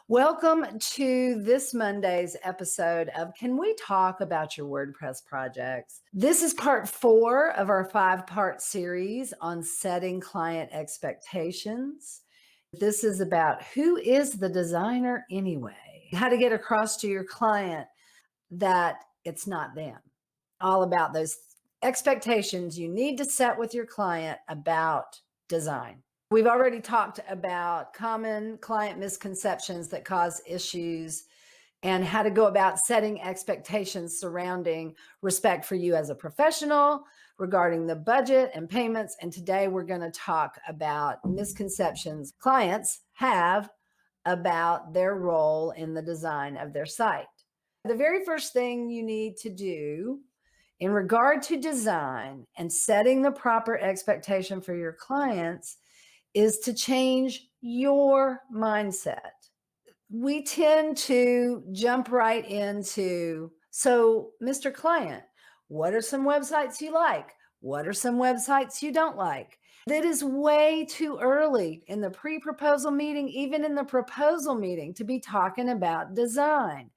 Welcome to this Monday's episode of Can We Talk About Your WordPress Projects? This is part 4 of our 5-part series on setting client expectations. This is about who is the designer anyway? How to get across to your client that it's not them. All about those expectations you need to set with your client about design. We've already talked about common client misconceptions that cause issues and how to go about setting expectations surrounding respect for you as a professional, regarding the budget and payments. And today we're going to talk about misconceptions clients have about their role in the design of their site. The very first thing you need to do in regard to design and setting the proper expectation for your clients is to change your mindset. We tend to jump right into, so Mr. Client, what are some websites you like? What are some websites you don't like? That is way too early in the pre-proposal meeting, even in the proposal meeting, to be talking about design.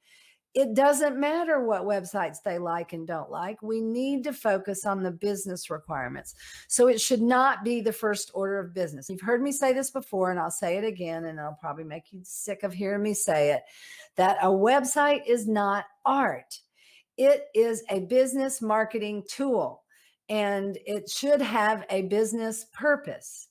It doesn't matter what websites they like and don't like. We need to focus on the business requirements. So it should not be the first order of business. You've heard me say this before, and I'll say it again, and I'll probably make you sick of hearing me say it, that a website is not art. It is a business marketing tool, and it should have a business purpose.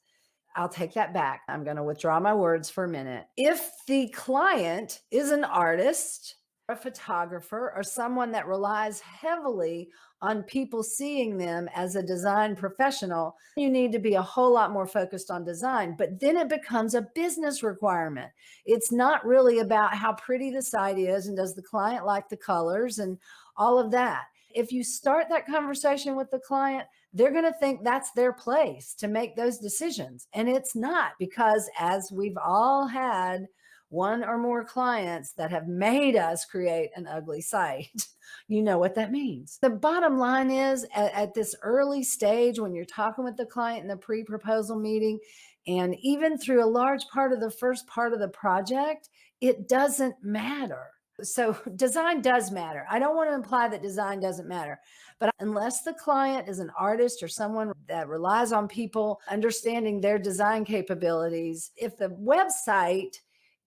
I'll take that back. I'm going to withdraw my words for a minute. If the client is an artist, a photographer, or someone that relies heavily on people seeing them as a design professional, you need to be a whole lot more focused on design. But then it becomes a business requirement. It's not really about how pretty the site is and does the client like the colors and all of that. If you start that conversation with the client, they're going to think that's their place to make those decisions. And it's not, because as we've all had one or more clients that have made us create an ugly site, you know what that means. The bottom line is at this early stage, when you're talking with the client in the pre-proposal meeting, and even through a large part of the first part of the project, it doesn't matter. So design does matter. I don't want to imply that design doesn't matter, but unless the client is an artist or someone that relies on people understanding their design capabilities, if the website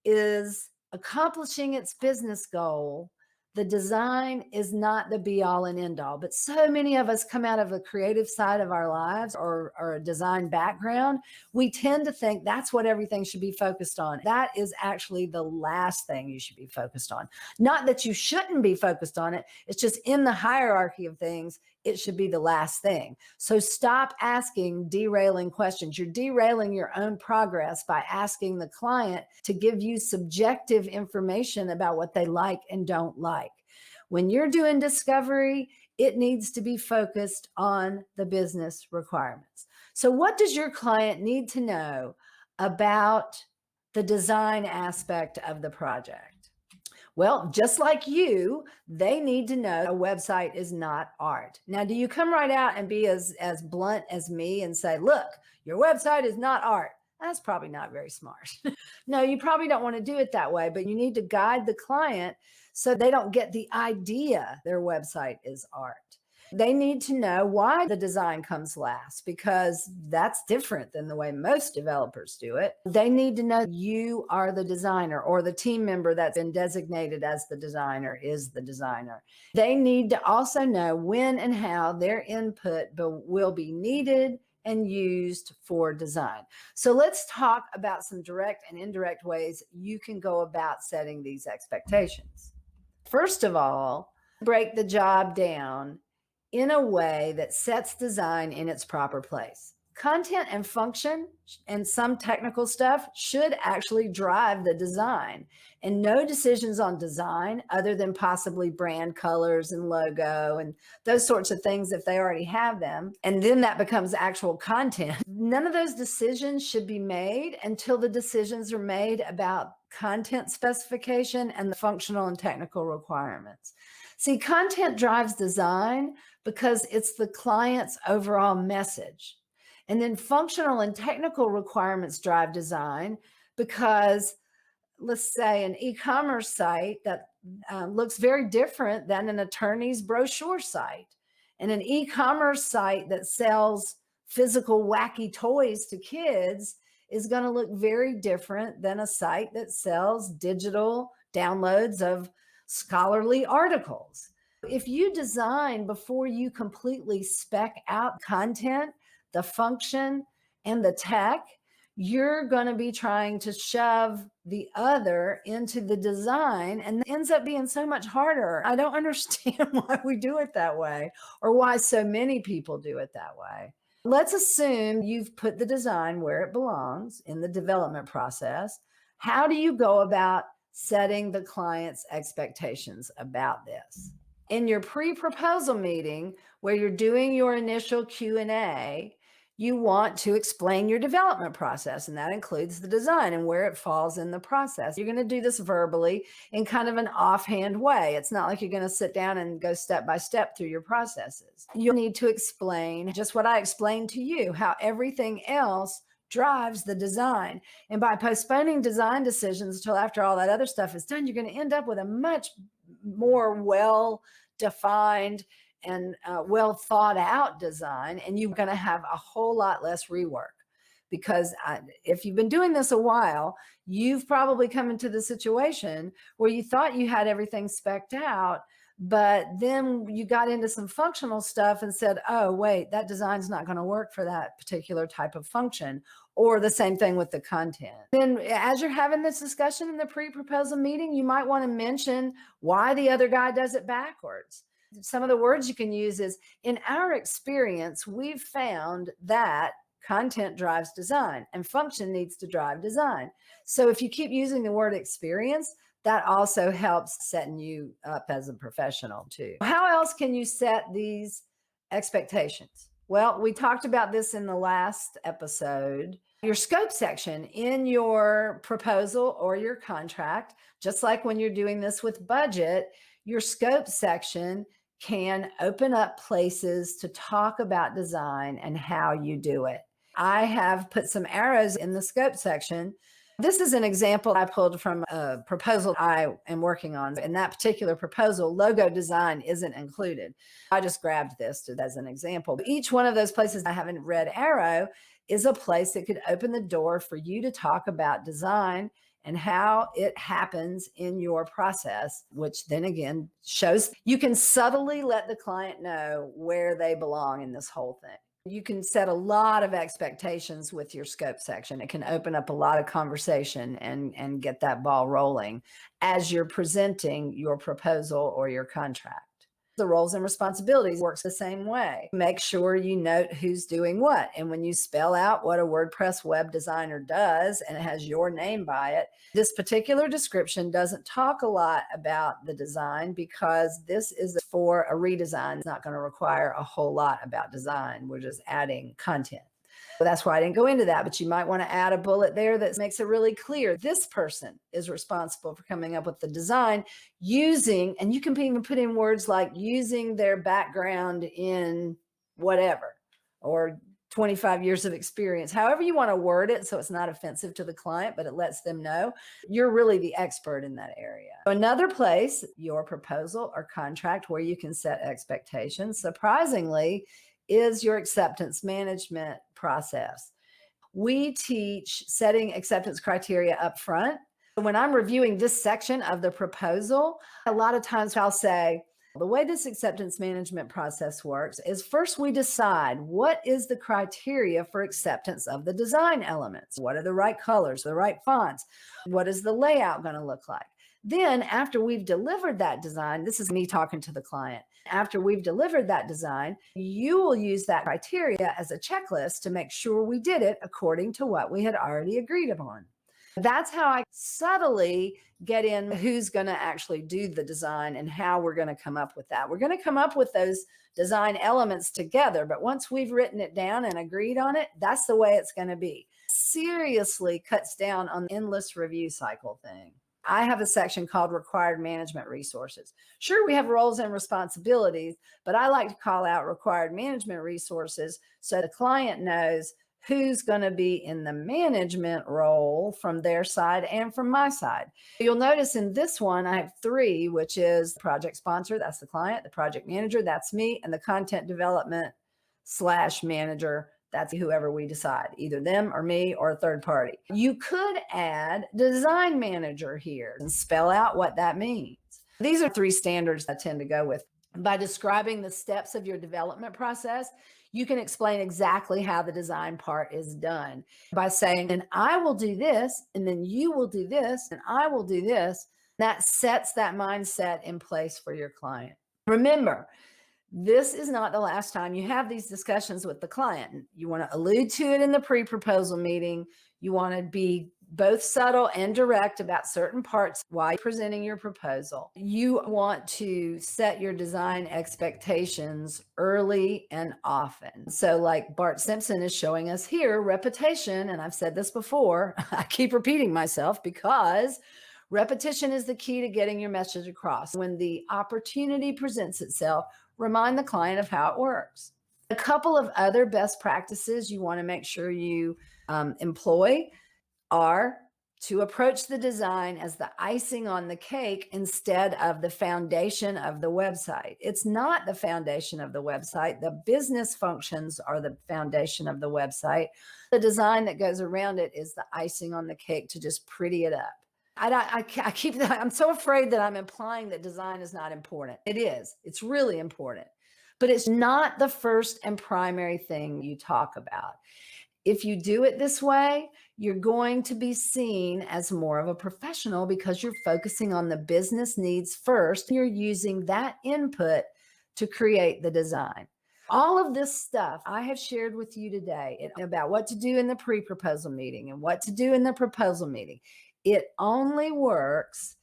is accomplishing its business goal, the design is not the be all and end all. But so many of us come out of a creative side of our lives or a design background. We tend to think that's what everything should be focused on. That is actually the last thing you should be focused on. Not that you shouldn't be focused on it. It's just in the hierarchy of things, it should be the last thing. So stop asking derailing questions. You're derailing your own progress by asking the client to give you subjective information about what they like and don't like. When you're doing discovery, it needs to be focused on the business requirements. So what does your client need to know about the design aspect of the project? Well, just like you, they need to know a website is not art. Now, do you come right out and be as blunt as me and say, look, your website is not art? That's probably not very smart. No, you probably don't want to do it that way, but you need to guide the client so they don't get the idea their website is art. They need to know why the design comes last, because that's different than the way most developers do it. They need to know you are the designer, or the team member that's been designated as the designer is the designer. They need to also know when and how their input will be needed and used for design. So let's talk about some direct and indirect ways you can go about setting these expectations. First of all, break the job down in a way that sets design in its proper place. Content and function and some technical stuff should actually drive the design, and no decisions on design other than possibly brand colors and logo and those sorts of things if they already have them. And then that becomes actual content. None of those decisions should be made until the decisions are made about content specification and the functional and technical requirements. See, content drives design because it's the client's overall message. And then functional and technical requirements drive design because let's say, an e-commerce site that looks very different than an attorney's brochure site. And an e-commerce site that sells physical wacky toys to kids is going to look very different than a site that sells digital downloads of scholarly articles. If you design before you completely spec out content, the function, and the tech, you're going to be trying to shove the other into the design, and it ends up being so much harder. I don't understand why we do it that way, or why so many people do it that way. Let's assume you've put the design where it belongs in the development process. How do you go about setting the client's expectations about this? In your pre-proposal meeting, where you're doing your initial Q&A, you want to explain your development process, and that includes the design and where it falls in the process. You're going to do this verbally in kind of an offhand way. It's not like you're going to sit down and go step by step through your processes. You'll need to explain just what I explained to you, how everything else drives the design. And by postponing design decisions until after all that other stuff is done, you're going to end up with a much more well-defined and well thought out design, and you're going to have a whole lot less rework. Because if you've been doing this a while, you've probably come into the situation where you thought you had everything specced out, but then you got into some functional stuff and said, oh, wait, that design's not going to work for that particular type of function. Or the same thing with the content. Then as you're having this discussion in the pre-proposal meeting, you might want to mention why the other guy does it backwards. Some of the words you can use is, in our experience, we've found that content drives design and function needs to drive design. So if you keep using the word experience, that also helps setting you up as a professional too. How else can you set these expectations? Well, we talked about this in the last episode. Your scope section in your proposal or your contract, just like when you're doing this with budget, your scope section can open up places to talk about design and how you do it. I have put some arrows in the scope section. This is an example I pulled from a proposal I am working on. In that particular proposal, logo design isn't included. I just grabbed this as an example. Each one of those places I have a red arrow is a place that could open the door for you to talk about design and how it happens in your process, which then again shows you can subtly let the client know where they belong in this whole thing. You can set a lot of expectations with your scope section. It can open up a lot of conversation and get that ball rolling as you're presenting your proposal or your contract. The roles and responsibilities works the same way. Make sure you note who's doing what. And when you spell out what a WordPress web designer does and it has your name by it, this particular description doesn't talk a lot about the design because this is for a redesign. It's not going to require a whole lot about design. We're just adding content. That's why I didn't go into that, but you might want to add a bullet there that makes it really clear. This person is responsible for coming up with the design using, and you can even put in words like using their background in whatever, or 25 years of experience, however you want to word it so it's not offensive to the client, but it lets them know you're really the expert in that area. Another place, your proposal or contract where you can set expectations, surprisingly, is your acceptance management process. We teach setting acceptance criteria up front. When I'm reviewing this section of the proposal, a lot of times I'll say, the way this acceptance management process works is first we decide what is the criteria for acceptance of the design elements. What are the right colors, the right fonts? What is the layout going to look like? Then after we've delivered that design, this is me talking to the client. After we've delivered that design, you will use that criteria as a checklist to make sure we did it according to what we had already agreed upon. That's how I subtly get in who's going to actually do the design and how we're going to come up with that. We're going to come up with those design elements together, but once we've written it down and agreed on it, that's the way it's going to be. Seriously cuts down on the endless review cycle thing. I have a section called required management resources. Sure, we have roles and responsibilities, but I like to call out required management resources so the client knows who's going to be in the management role from their side and from my side. You'll notice in this one, I have 3, which is project sponsor, that's the client, the project manager, that's me, and the content development / manager, that's whoever we decide, either them or me or a third party. You could add design manager here and spell out what that means. These are 3 standards I tend to go with. By describing the steps of your development process, you can explain exactly how the design part is done by saying, and I will do this, and then you will do this, and I will do this. That sets that mindset in place for your client. Remember, this is not the last time you have these discussions with the client. You want to allude to it in the pre-proposal meeting. You want to be both subtle and direct about certain parts while presenting your proposal. You want to set your design expectations early and often. So like Bart Simpson is showing us here, repetition, and I've said this before, I keep repeating myself because repetition is the key to getting your message across. When the opportunity presents itself, remind the client of how it works. A couple of other best practices you want to make sure you employ are to approach the design as the icing on the cake instead of the foundation of the website. It's not the foundation of the website. The business functions are the foundation of the website. The design that goes around it is the icing on the cake to just pretty it up. I'm so afraid that I'm implying that design is not important. It is. It's really important, but it's not the first and primary thing you talk about. If you do it this way, you're going to be seen as more of a professional because you're focusing on the business needs first. You're using that input to create the design. All of this stuff I have shared with you today about what to do in the pre-proposal meeting and what to do in the proposal meeting. It only works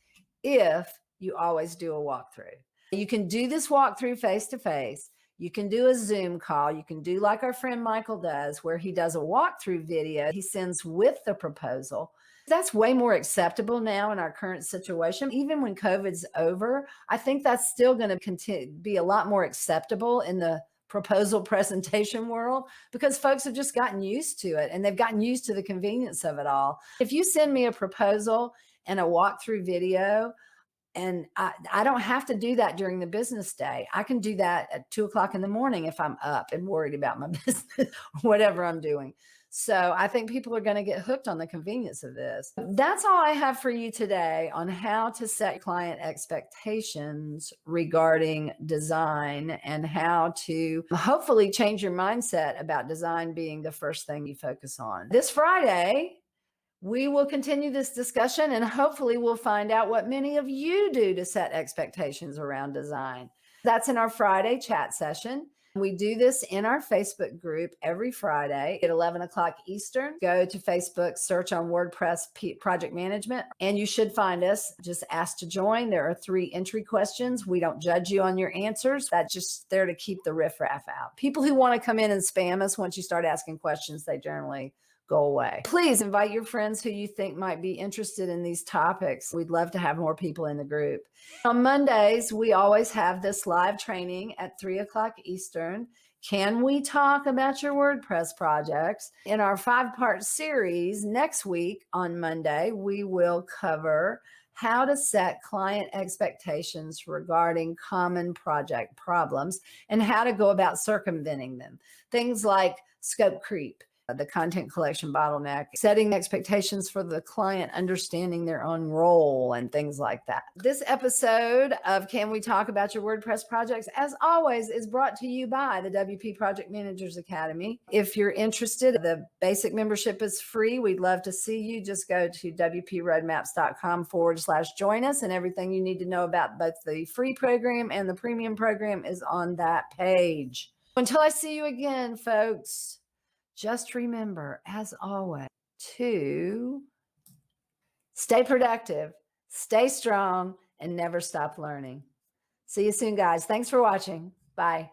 if you always do a walkthrough. You can do this walkthrough face-to-face. You can do a Zoom call. You can do like our friend Michael does, where he does a walkthrough video he sends with the proposal. That's way more acceptable now in our current situation. Even when COVID's over, I think that's still going to continue be a lot more acceptable in the proposal presentation world because folks have just gotten used to it and they've gotten used to the convenience of it all. If you send me a proposal and a walkthrough video, and I don't have to do that during the business day. I can do that at 2:00 in the morning if I'm up and worried about my business, whatever I'm doing. So I think people are going to get hooked on the convenience of this. That's all I have for you today on how to set client expectations regarding design and how to hopefully change your mindset about design being the first thing you focus on. This Friday, we will continue this discussion and hopefully we'll find out what many of you do to set expectations around design. That's in our Friday chat session. We do this in our Facebook group every Friday at 11 o'clock Eastern. Go to Facebook, search on WordPress project management, and you should find us. Just ask to join. There are 3 entry questions. We don't judge you on your answers. That's just there to keep the riffraff out. People who want to come in and spam us, once you start asking questions, they generally go away. Please invite your friends who you think might be interested in these topics. We'd love to have more people in the group. On Mondays, we always have this live training at 3 o'clock Eastern. Can we talk about your WordPress projects? In our 5-part series next week on Monday, we will cover how to set client expectations regarding common project problems and how to go about circumventing them. Things like scope creep, the content collection bottleneck, setting expectations for the client, understanding their own role and things like that. This episode of Can We Talk About Your WordPress Projects, as always, is brought to you by the WP Project Managers Academy. If you're interested, the basic membership is free. We'd love to see you. Just go to wproadmaps.com/join us, and everything you need to know about both the free program and the premium program is on that page. Until I see you again, folks, just remember, as always, to stay productive, stay strong, and never stop learning. See you soon, guys. Thanks for watching. Bye.